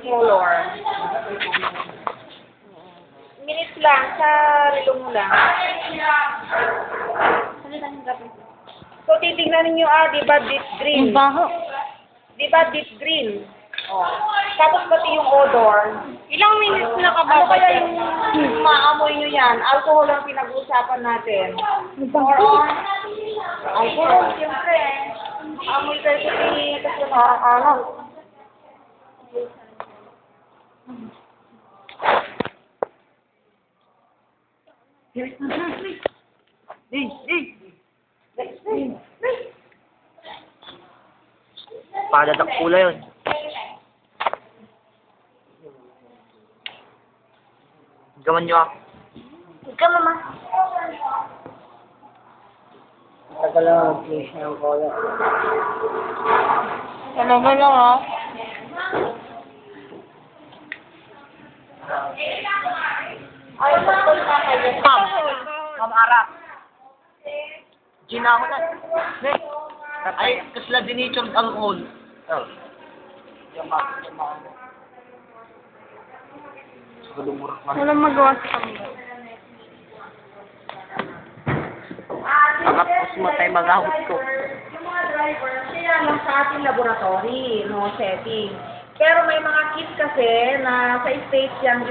color. Minutes lang, sa relo mo lang. So, titignan ninyo, di ba deep green? Di ba deep green? Oh. Tapos pati yung odor. Ilang minutes na Ano kaya yung maamoy nyo yan? Alcohol ang pinag-uusapan natin. Or on? Alcohol, siyempre. Amoy kayo kasi ano? Padadak pula yun. Gaman nyo ako. Ikaw, mama. Tagal lang mag-place na yung cola. Ano ba lang, ah? Ay, pagkol na kayo. Ma'am Arap. Gina ako na. Ay, kasla dinichord ang hall. Walang magawa sa kanila. Mga pus mo tayo mag-ahot ko. Yung mga drivers, kaya lang sa ating laboratory, no, setting. Pero may mga kits kasi na sa States yan